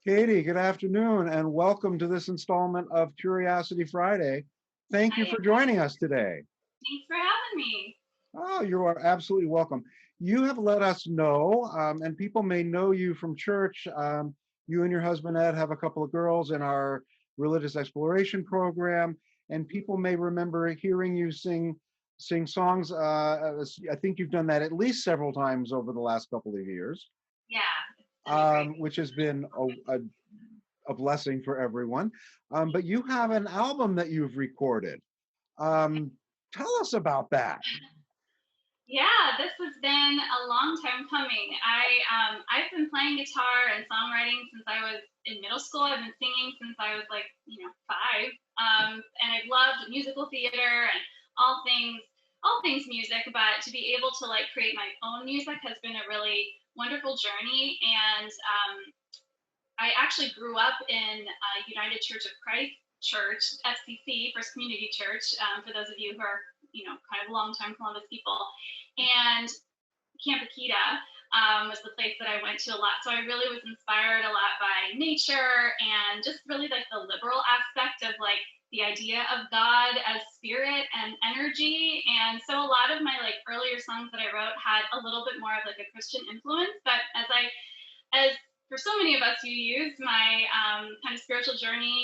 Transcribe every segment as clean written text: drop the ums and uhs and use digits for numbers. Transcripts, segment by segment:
Katie, good afternoon, and welcome to this installment of Curiosity Friday. Thank you Hi, for joining us today. thanks for having me. Oh, you are absolutely welcome. You have let us know, and people may know you from church. You and your husband Ed have a couple of girls in our religious exploration program, and people may remember hearing you sing songs. I think you've done that at least several times over the last couple of years, Yeah, it's been a great. which has been a blessing for everyone. But you have an album that you've recorded. Um, Tell us about that. Yeah, this has been a long time coming. I've been playing guitar and songwriting since I was in middle school. I've been singing since I was like 5. And I've loved musical theater and all things all things music. But to be able to like create my own music has been a really wonderful journey. And I actually grew up in United Church of Christ Church, FCC, First Community Church, for those of you who are, kind of longtime Columbus people. And Camp Akita was the place that I went to a lot. So I really was inspired a lot by nature and just really like the liberal aspect of like the idea of God as spirit and energy. And so a lot of my like earlier songs that I wrote had a little bit more of like a Christian influence. But as for so many of us who use my kind of spiritual journey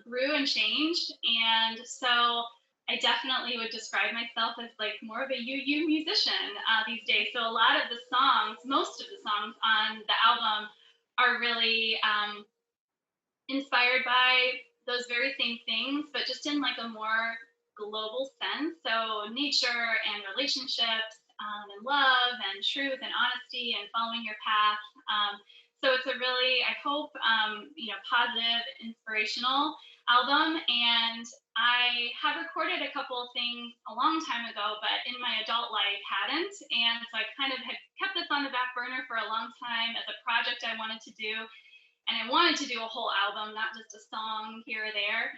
grew and changed. And so I definitely would describe myself as like more of a musician these days. So a lot of the songs, most of the songs on the album are really inspired by those very same things, but just in like a more global sense. So nature and relationships and love and truth and honesty and following your path. So it's a really, I hope, positive, inspirational album. And I have recorded a couple of things a long time ago, but in my adult life hadn't. And so I kind of had kept this on the back burner for a long time as a project I wanted to do. And I wanted to do a whole album, not just a song here or there.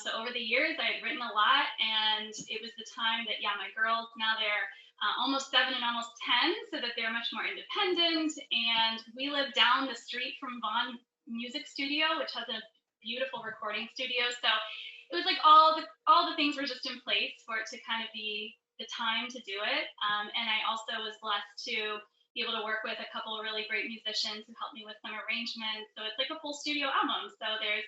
So over the years, I had written a lot, and it was the time that, my girls, now they're almost 7 and almost 10, so that they're much more independent. And we live down the street from Vaughn Music Studio, which has a beautiful recording studio. So it was like all the things were just in place for it to kind of be the time to do it. And I also was blessed to be able to work with a couple of really great musicians who helped me with some arrangements. So it's like a full studio album. So there's,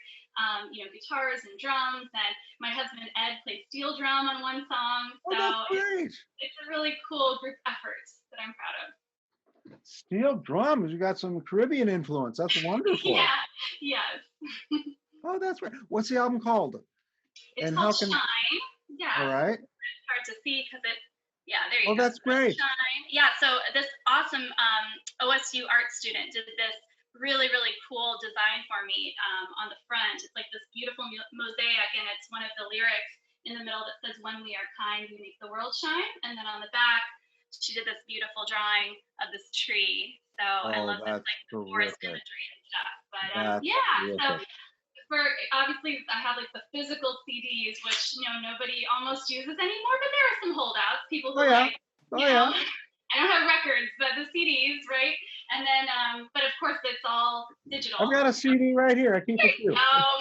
guitars and drums, and my husband Ed plays steel drum on one song. Oh, So that's great. it's a really cool group effort that I'm proud of. Steel drums. You got some Caribbean influence. That's wonderful. Yeah, yes. Oh, that's right. What's the album called? It's And called how can? Shine. All Yeah. right. It's hard to see because yeah, there you Oh, go. that's great. Shine. Yeah, so this awesome OSU art student did this really, really cool design for me on the front. It's like this beautiful mosaic, and it's one of the lyrics in the middle that says, "When we are kind, we make the world shine." And then on the back, she did this beautiful drawing of this tree. So I Oh, love this that's like forest terrific. imagery and stuff. But That's yeah, so terrific. for obviously I have like the physical CDs, which nobody almost uses anymore, but there are some holdouts, people Oh who yeah. like, Oh yeah. I don't have records, but the CDs, right? And then, but of course, it's all digital. I've got a CD right here. I keep a few. Oh,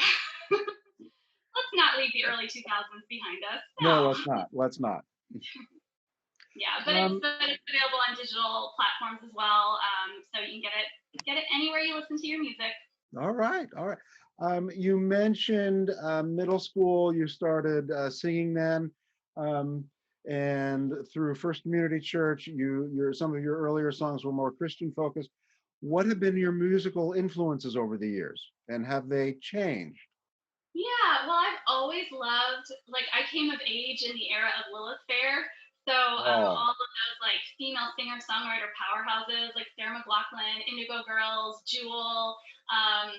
let's not leave the early 2000s behind us. No, No. let's not. Let's not. Yeah, but Um, it's available on digital platforms as well, so you can get it anywhere you listen to your music. all right. All right. You mentioned middle school. You started singing then, um, and through First Community Church, some of your earlier songs were more Christian focused. What have been your musical influences over the years, and have they changed? Yeah, well, I've always loved, like, I came of age in the era of Lilith Fair. So Oh, all of those like female singer songwriter powerhouses like Sarah McLachlan, Indigo Girls, Jewel. Um,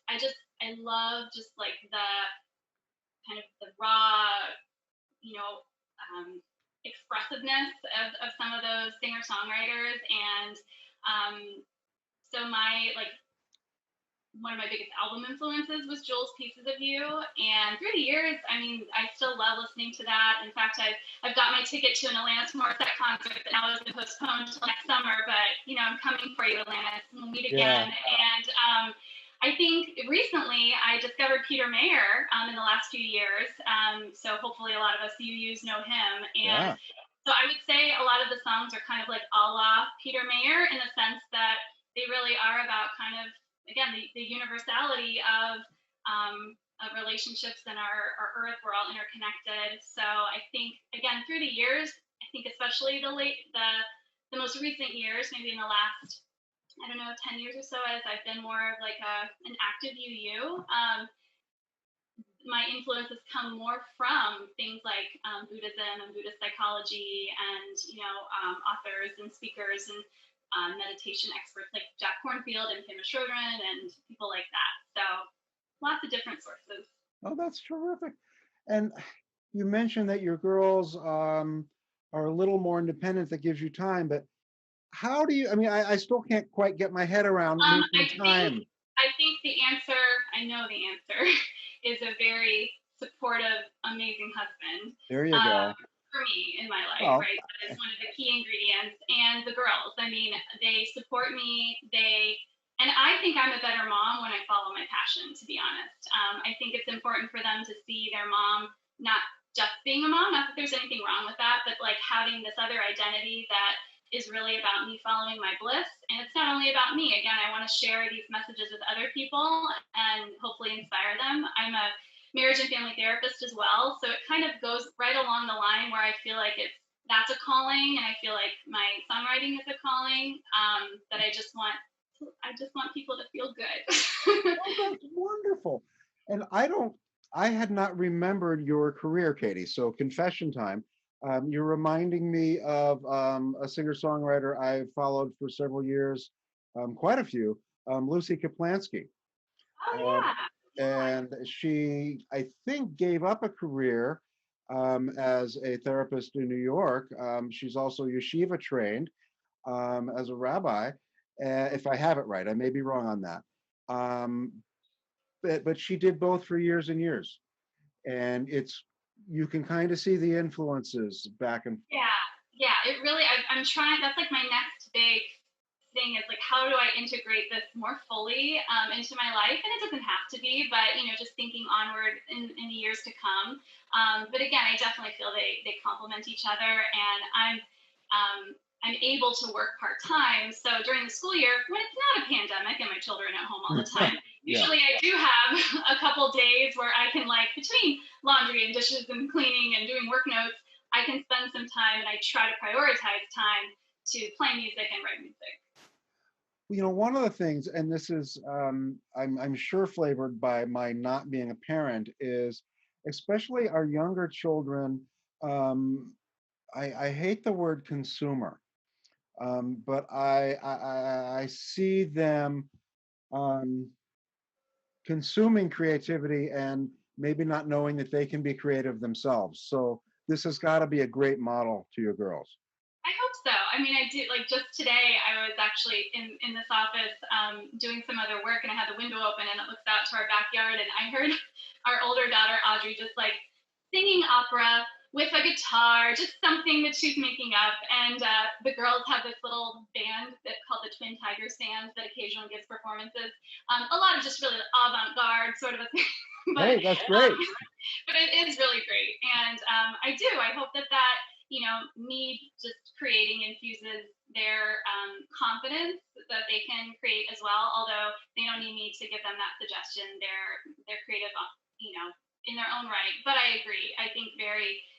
I love just like the kind of the raw, you know, expressiveness of some of those singer songwriters. And um, so my like one of my biggest album influences was Joel's Pieces of You. And through the years, I mean, I still love listening to that. In fact, I've got my ticket to an Alanis Morissette concert that now has been postponed until next summer. But I'm coming for you, Alanis. We'll meet yeah. again. And I think recently I discovered Peter Mayer in the last few years. So hopefully a lot of us UUs know him. And Yeah. so I would say a lot of the songs are kind of like a la Peter Mayer in the sense that they really are about kind of, again, the universality of relationships and our earth. We're all interconnected. So I think, again, through the years, I think especially the most recent years, maybe in the last, I don't know, 10 years or so, as I've been more of like an active UU, my influences come more from things like Buddhism and Buddhist psychology and, authors and speakers and meditation experts like Jack Kornfield and Pema Chodron and people like that. So lots of different sources. Oh, that's terrific. And you mentioned that your girls are a little more independent, that gives you time, but how do you, I mean, I still can't quite get my head around making time. I think the answer, I know the answer, is a very supportive, amazing husband. There you go. For me in my life, Well, right? That is one of the key ingredients. And the girls, I mean, they support me. And I think I'm a better mom when I follow my passion, to be honest. I think it's important for them to see their mom not just being a mom, not that there's anything wrong with that, but like having this other identity that is really about me following my bliss. And it's not only about me. Again, I want to share these messages with other people and hopefully inspire them. I'm a marriage and family therapist as well. So it kind of goes right along the line where I feel like that's a calling, and I feel like my songwriting is a calling, that I just want people to feel good. oh, that's wonderful. And I had not remembered your career, Katy. So confession time. You're reminding me of a singer-songwriter I've followed for several years, quite a few, Lucy Kaplansky. Oh Um, yeah. and she, I think, gave up a career as a therapist in New York. She's also yeshiva trained as a rabbi, if I have it right. I may be wrong on that. Um, but she did both for years and years, and you can kind of see the influences back and forth. Yeah. It really. I'm trying. That's like my next big thing is like, how do I integrate this more fully into my life? And it doesn't have to be, but just thinking onward in the years to come. But again, I definitely feel they complement each other, and I'm able to work part time. So during the school year, when it's not a pandemic and my children are at home all the time, Yeah. usually I do have a couple days where I can, like, between laundry and dishes and cleaning and doing work notes, I can spend some time, and I try to prioritize time to play music and write music. One of the things, and this is, I'm sure flavored by my not being a parent, is especially our younger children. I hate the word consumer, but I see them consuming creativity and maybe not knowing that they can be creative themselves. So this has got to be a great model to your girls. I hope so. I mean, I did, like, just today, I was actually in this office doing some other work, and I had the window open and it looks out to our backyard. And I heard our older daughter, Audrey, just like singing opera with a guitar, just something that she's making up. And the girls have this little band that's called the Twin Tiger Stands that occasionally gives performances. A lot of just really avant-garde sort of a thing. But, hey, that's great. But it is really great. And I hope that me just creating infuses their confidence that they can create as well. Although they don't need me to give them that suggestion. They're creative, in their own right. But I agree. I think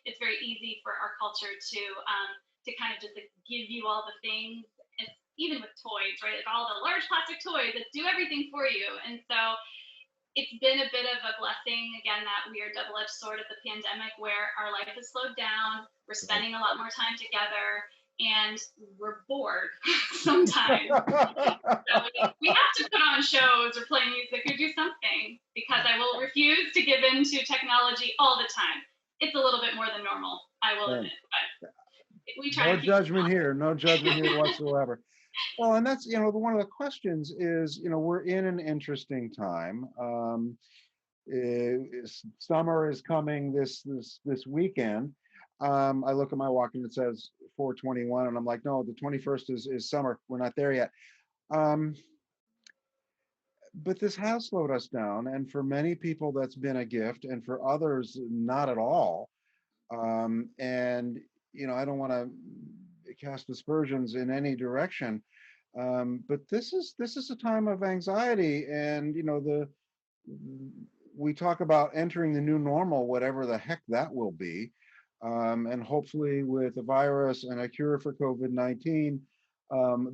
it's very easy for our culture to kind of just like give you all the things, even with toys, right? Like all the large plastic toys that do everything for you. And so it's been a bit of a blessing, again, that weird double-edged sword of the pandemic where our life has slowed down, we're spending a lot more time together, and we're bored sometimes. So we have to put on shows or play music or do something, because I will refuse to give in to technology all the time. It's a little bit more than normal, I will admit, but we try to keep judgment here, no judgment here whatsoever. Well, and that's, one of the questions is, we're in an interesting time. Summer is coming this weekend. I look at my watch and it says 421, and I'm like, no, the 21st is summer. We're not there yet. but this has slowed us down, and for many people that's been a gift, and for others not at all. And I don't want to cast aspersions in any direction, but this is a time of anxiety, and the we talk about entering the new normal, whatever the heck that will be. And hopefully, with a virus and a cure for COVID-19,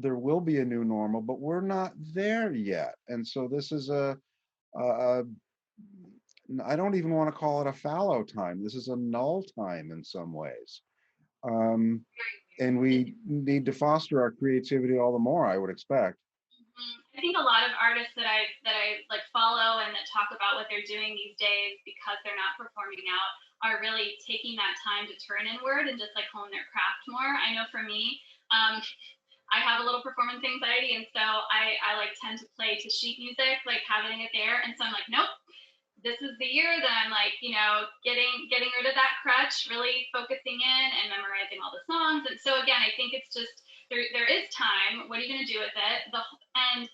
there will be a new normal, but we're not there yet. And so this is a I don't even want to call it a fallow time. This is a null time in some ways. Um, and we need to foster our creativity all the more, I would expect. I think a lot of artists that I like follow and that talk about what they're doing these days because they're not performing out are really taking that time to turn inward and just like hone their craft more. I know for me, I have a little performance anxiety, and so I like tend to play to sheet music, like having it there. And so I'm like, nope, this is the year that I'm like, getting rid of that crutch, really focusing in and memorizing all the songs. And so again, I think it's just there is time. What are you going to do with it? And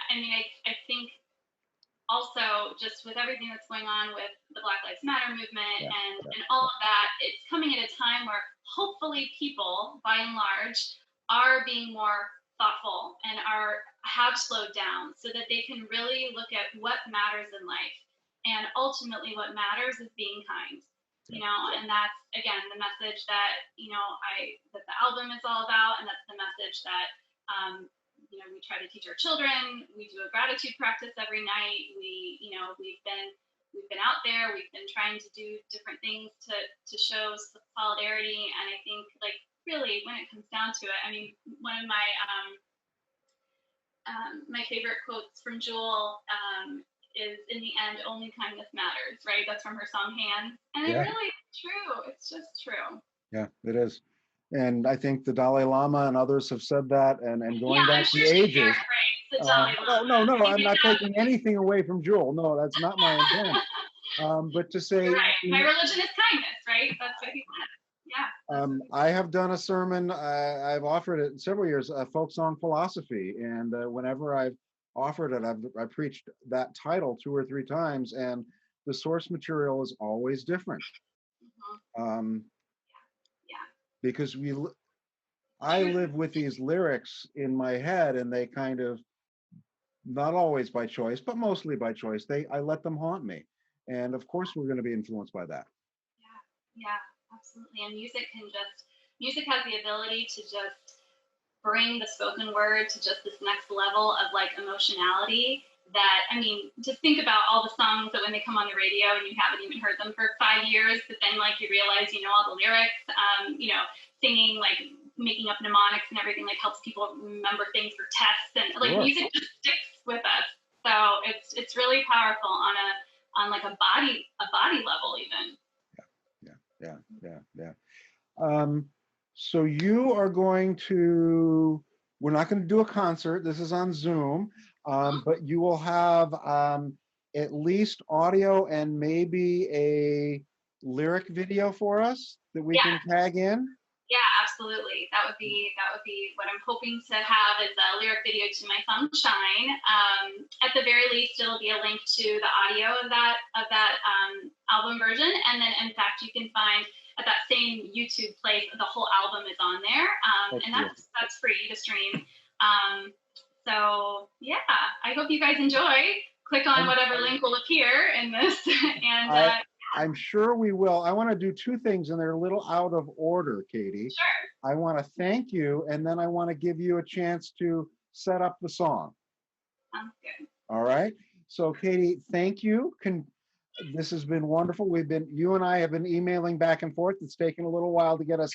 I mean, I think also just with everything that's going on with the Black Lives Matter movement Yeah, and all of that, it's coming at a time where hopefully people, by and large, are being more thoughtful and have slowed down so that they can really look at what matters in life. And ultimately, what matters is being kind. yeah, And that's again the message that that the album is all about, and that's the message that we try to teach our children. We do a gratitude practice every night. We've been out there. We've been trying to do different things to show solidarity. And I think like really when it comes down to it, I mean, one of my favorite quotes from Jewel is in the end, only kindness matters, right? That's from her song Hands. And it yeah, really is true. It's just true. yeah, it is. And I think the Dalai Lama and others have said that, and Yeah, going I'm back sure the she ages. paraphrased the Dalai No, Lama. no, no, I'm Maybe not that taking anything away from Jewel. No, that's not my intent. But to You're say, right. My religion is kindness, right? That's what he said. Yeah. I have done a sermon. I've offered it in several years, folk song philosophy, and whenever I've offered it, I preached that title 2 or 3 times, and the source material is always different. Mm-hmm. Um, Yeah. because I Truth. live with these lyrics in my head, and they kind of, not always by choice, but mostly by choice, I let them haunt me, and of course we're going to be influenced by that. Yeah. Yeah. Absolutely. And music has the ability to just bring the spoken word to just this next level of like emotionality that I mean, just think about all the songs that when they come on the radio and you haven't even heard them for 5 years, but then like you realize you know all the lyrics, singing like making up mnemonics and everything like helps people remember things for tests and like Sure. music just sticks with us. So it's really powerful on like a body level even. Yeah, yeah, yeah, yeah. So you are going to, we're not going to do a concert. This is on Zoom, but you will have at least audio and maybe a lyric video for us that we Yeah. can tag in. Yeah, absolutely. That would be what I'm hoping to have is a lyric video to my song "Shine." At the very least, it'll be a link to the audio of that album version, and then in fact, you can find at that same YouTube place the whole album is on there, Oh, and cool. that's free to stream. So yeah, I hope you guys enjoy. Click on whatever link will appear in this, and I'm sure we will. I want to do 2 things, and they're a little out of order, Katy. sure, I want to thank you, and then I want to give you a chance to set up the song. sounds good. All right. So, Katy, thank you. This has been wonderful. You and I have been emailing back and forth. It's taken a little while to get us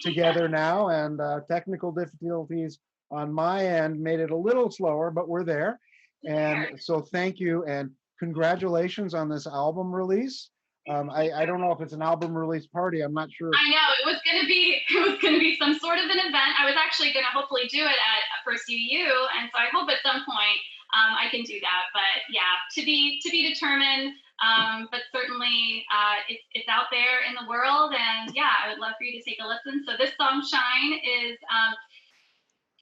together now, and technical difficulties on my end made it a little slower, but we're there. And so, thank you, and congratulations on this album release. I don't know if it's an album release party. I'm not sure. I know it was gonna be some sort of an event. I was actually gonna hopefully do it at First UU, and so I hope at some point I can do that. But yeah, to be determined. But certainly it's out there in the world, and yeah, I would love for you to take a listen. So this song "Shine"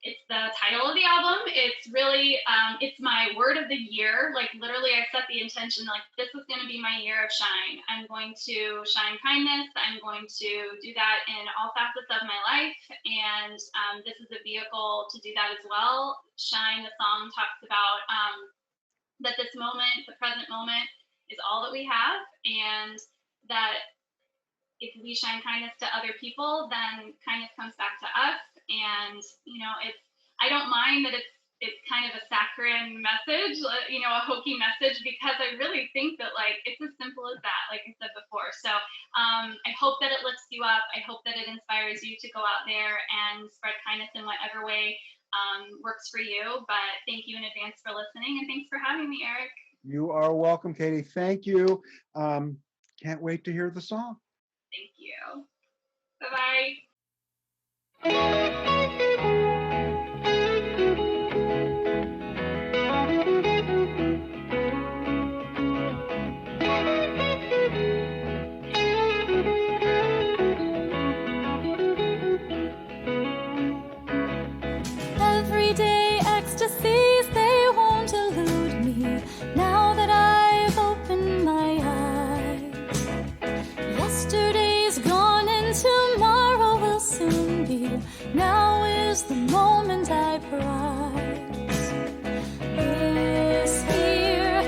It's the title of the album. It's really, it's my word of the year. Like literally I set the intention, like this is going to be my year of shine. I'm going to shine kindness. I'm going to do that in all facets of my life. And this is a vehicle to do that as well. Shine, the song talks about that this moment, the present moment, is all that we have. And that if we shine kindness to other people, then kindness comes back to us. And I don't mind that it's kind of a saccharine message, a hokey message, because I really think that like it's as simple as that, like I said before. So I hope that it lifts you up. I hope that it inspires you to go out there and spread kindness in whatever way works for you. But thank you in advance for listening, and thanks for having me, Eric. You are welcome, Katy. Thank you. Can't wait to hear the song. Thank you. Bye-bye. Everyday ecstasies, they won't elude me now that I've opened my eyes. Yesterday's gone and tomorrow will soon be. Now is the moment I prize. This here,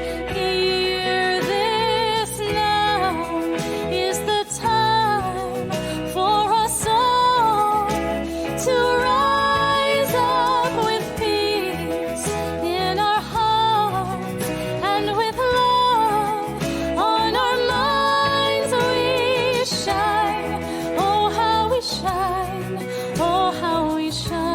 this now is the time for us all to rise up with peace in our hearts and with love on our minds. We shine, oh how we shine, oh how we shine.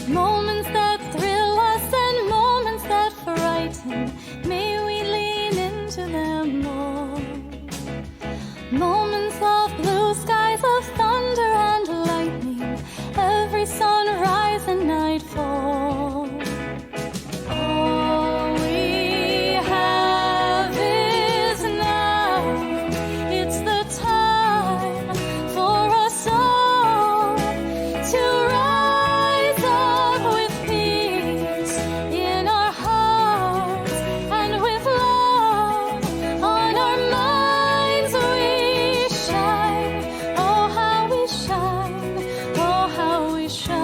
Moments that thrill us and moments that frighten, may we lean into them all. Moments of blue skies, of thunder and lightning, every sunrise and nightfall. All we have is now. It's the time for us all to rise up with peace in our hearts and with love on our minds. We shine, oh how we shine, oh how we shine.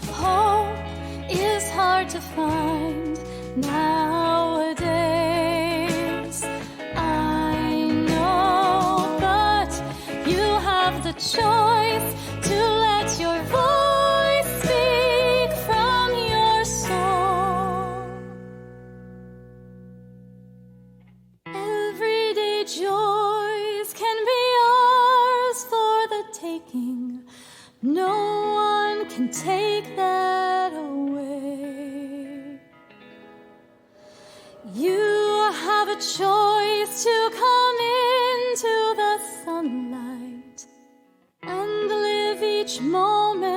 Hope is hard to find nowadays, I know, but you have the choice to let your voice speak from your soul. Everyday joys can be ours for the taking. No one can take that away. You have a choice to come into the sunlight and live each moment